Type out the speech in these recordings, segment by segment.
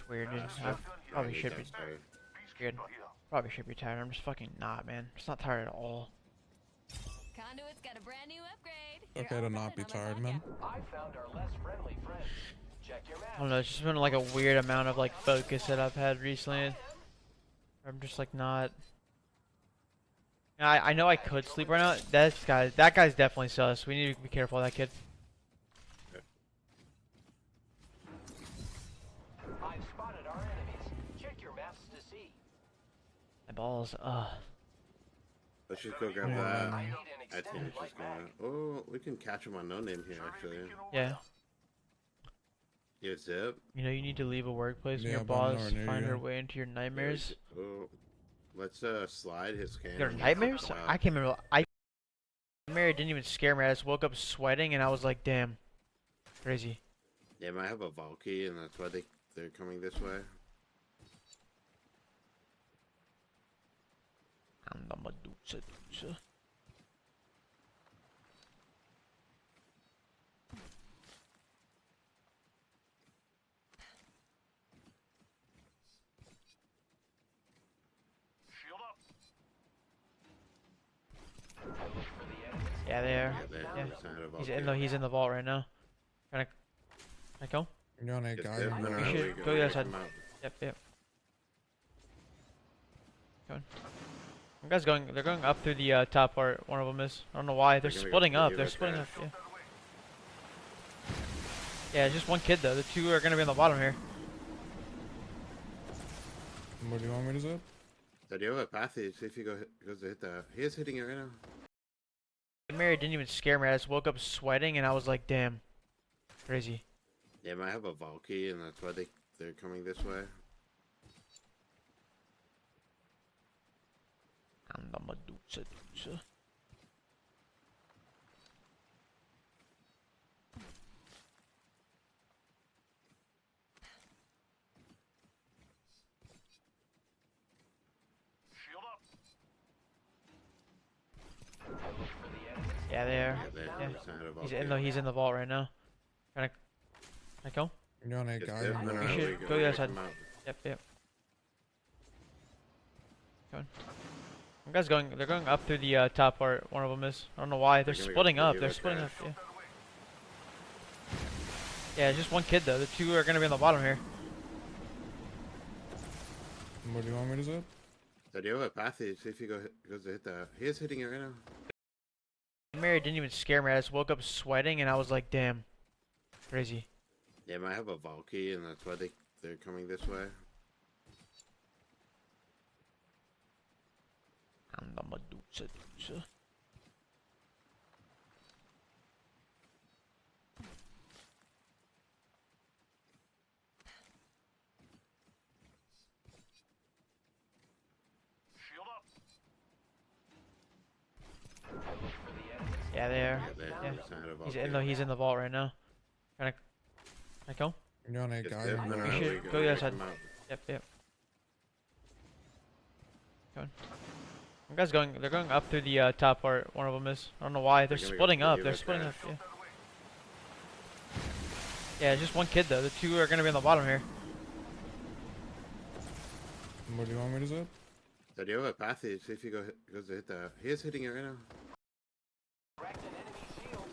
Weird, dude. I probably should be good. Probably should be tired. I'm just fucking not, man. Just not tired at all. Conduit's got a brand new upgrade. Okay to not be tired, man. I found our less friendly friend. Check your map. I don't know. It's just been like a weird amount of like focus that I've had recently. I'm just like not. I know I could sleep right now. That guy's definitely sus. We need to be careful of that kid. I've spotted our enemies. Check your maps to see. My balls. Let's just go grab Yeah. that. I need an I think extended it's light just mag. gonna. Oh, we can catch him on no name here, actually. Yeah. Yeah, zip. You know you need to leave a workplace when Yeah, your but I'm boss nowhere near find her you. way into your nightmares. Oh, let's slide his can. Your nightmares? I can't remember. Nightmare didn't even scare me. I just woke up sweating and I was like, damn. Crazy. They might have a Valky, and that's why they're coming this way. I'm the Medusa. Shield up. Yeah, they are. Yeah. He's in the vault right now. Can I go? You're on a guy. No, no, You no, should we go the other side. come out. Yep. Going. You guys going? They're going up through the top part. One of them is. I don't know why. They're They're gonna go splitting through up. you They're like splitting that. up. Yeah. Yeah, it's just one kid though. The two are gonna be on the bottom here. What do you want me to zip? So do you have a pathy? See if he goes to hit that. He is hitting it right now. Mary didn't even scare me. I just woke up sweating and I was like, damn. Crazy. They might have a Valky, and that's why they're coming this way. I'm the Medusa. Shield up. Yeah, they are. Yeah. He's in the vault right now. Can I go? You're on a Just guy. dip. No, no, You no, should we go the other side. come out. Yep. Going. You guys going? They're going up through the top part. One of them is. I don't know why. They're They're gonna go splitting through up. you They're like splitting that. up. Yeah. Yeah, it's just one kid though. The two are gonna be on the bottom here. What do you want me to zip? So do you have a pathy? See if he goes to hit that. He is hitting it right now. Mary didn't even scare me. I just woke up sweating and I was like, damn. Crazy. They might have a Valky, and that's why they're coming this way. I'm the Medusa. Shield up. Yeah, they are. Yeah. He's in the vault right now. Can I go? You're on a Just guy. dip. No, no, You no, should we go the other side. come out. Yep. Going. You guys going? They're going up through the top part. One of them is. I don't know why. They're They're gonna go splitting through up. you They're like splitting that. up. Yeah. Yeah, it's just one kid though. The two are gonna be on the bottom here. What do you want me to zip? So do you have a pathy? See if he goes to hit that. He is hitting it right now. Cracked an enemy shield.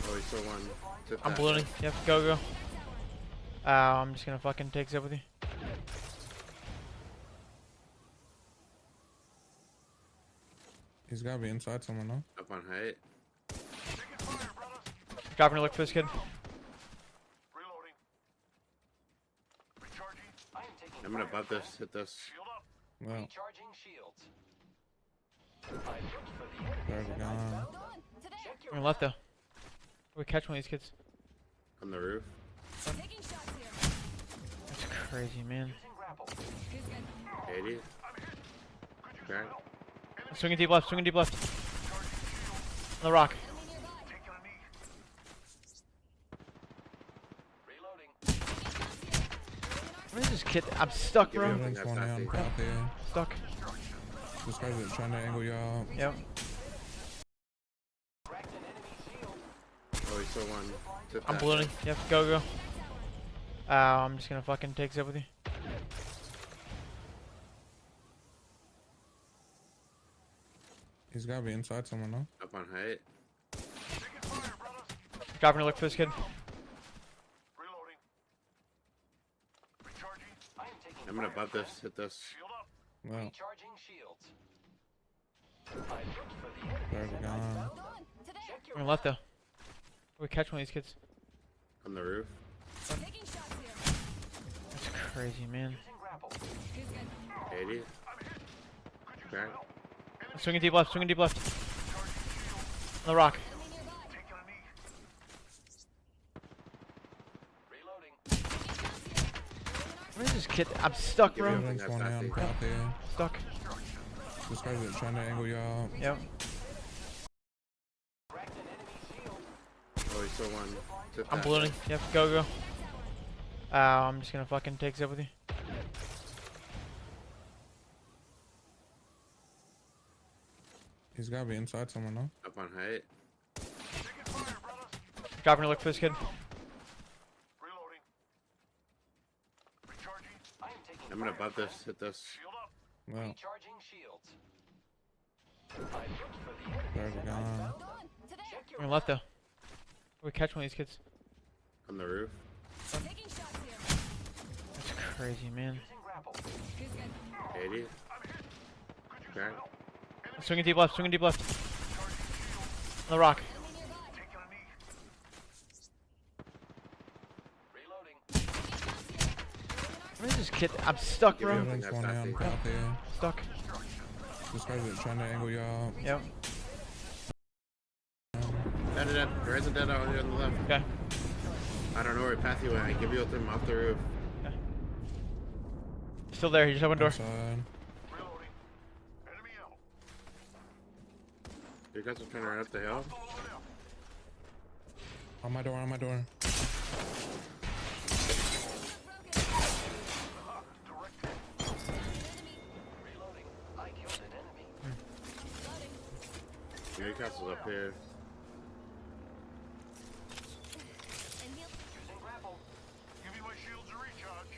Oh, he still won. Zip I'm that. ballooning. Yep. Go. I'm just gonna fucking take zip with you. He's gotta be inside someone, no? Up on height. Taking fire, brothers. Dropping a look for this kid. Reloading. Recharging. I am taking I'm gonna fire, butt this. friend. Hit this. Shield up. Well, Recharging shields. I looked for the enemies. they're gone. Hold on. To there. Check your On the left though. We catch one of these kids. On the roof. Taking shots here. That's crazy, man. using grapple. Who's good? 80. Crack. Swinging deep left. On the rock. Enemy nearby. Taking a knee. Reloading. What is this kid? I'm stuck, Give me bro. a- Building's one on top here. Stuck. This guy's trying to angle you out. Yep. Cracked an enemy shield. Oh, he still won. Zip I'm that. ballooning. Yep. Go. I'm just gonna fucking take zip with you. He's gotta be inside somewhere, no? Up on height. Dropping to look for this kid. Reloading. Recharging. I am taking I'm gonna fire. butt this. Hit this. Shield up. Well, Recharging shields. I looked for the enemy. there's a gun. Hold on. Today. Check your On left though. We catch one of these kids. On the roof. Taking shots here. That's crazy, man. using grapple. Who's good? 80. Crack. Swinging deep left. Swinging deep left. On the rock. Enemy nearby. Taking a knee. Reloading. Taking shots here. Where's this kid? I'm stuck, Give me bro. a- There's one on top there. Stuck. This guy's trying to angle y'all. Yep. Cracked an enemy shield. Oh, he's still one. Zip I'm that. ballooning. Yep. Go. I'm just gonna fucking take zip with you. He's gotta be inside somewhere, no? Up on height. Taking fire, brothers. Dropping to look for this kid. Reloading. Recharging. I am taking I'm gonna fire. butt this. Hit this. Shield up. Well, Recharging shields. I looked for the enemy. there's a gun. Hold on. Today. Check your On left though. We catch one of these kids. On the roof. Taking shots here. That's crazy, man. using grapple. Who's good? 80. Crack. Swinging deep left. Swinging deep left. On the rock. Enemy nearby. Taking a knee. Reloading. Taking shots here. Where's this kid? I'm stuck, Give me bro. a- There's one on top there. Stuck. This guy's trying to angle y'all. Yep. Dead. There is a dead out here on the left. Okay. I don't know where path you went. I give you him off the roof. Still there. He just opened door. Outside. Reloading. Enemy out. You guys are trying to run up the hill. Follow it up. On my door, on my door. Broken. Direct hit. Enemy. Reloading. I killed an enemy. Loading. Newcastle's up here. And heal. Using grapple. Give me my shields to recharge.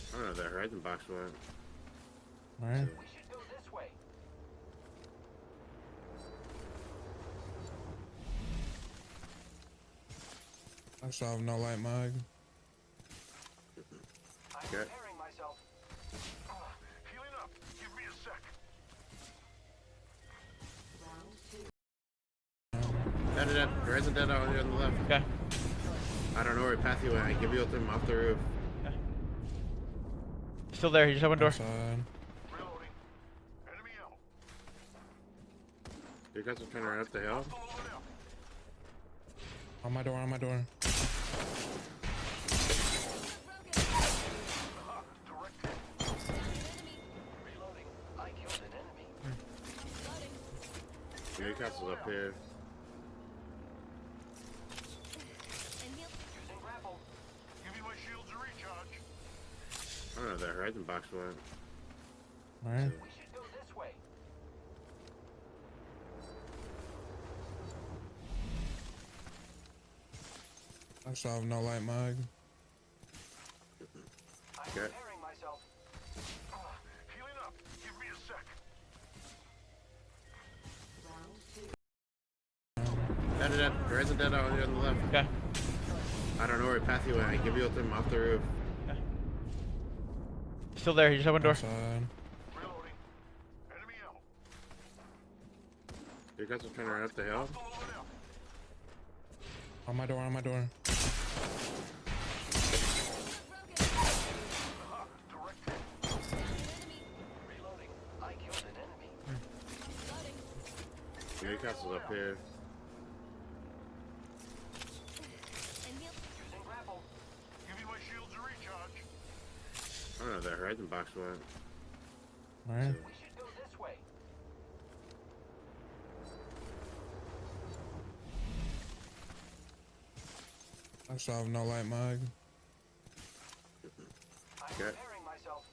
I don't know where that horizon box went. Alright. We should go this way. I still have no light mug. I'm Okay. repairing myself. Healing up. Give me a sec. Dead. There is a dead out here on the left. Okay. I don't know where path you went. I give you him off the roof. Still there. He just opened door. Outside. Reloading. Enemy out. You guys are trying to run up the hill. Follow it up. On my door, on my door. Broken. Direct hit. Enemy. Reloading. I killed an enemy. Loading. Newcastle's up here. And heal. Using grapple. Give me my shields to recharge. I don't know where that horizon box went. Alright. We should go this way. I still have no light mug. I'm Okay. repairing myself. Healing up. Give me a sec. Dead. There is a dead out here on the left. Okay. I don't know where path you went. I give you him off the roof. Still there. He just opened door. Outside. Reloading. Enemy out. You guys are trying to run up the hill. Follow it up. On my door, on my door. Broken. Direct hit. Enemy. Reloading. I killed an enemy. Loading. Newcastle's up here. And heal. Using grapple. Give me my shields to recharge. I don't know where that horizon box went. Alright. We should go this way. I still have no light mug. I'm Okay. repairing myself.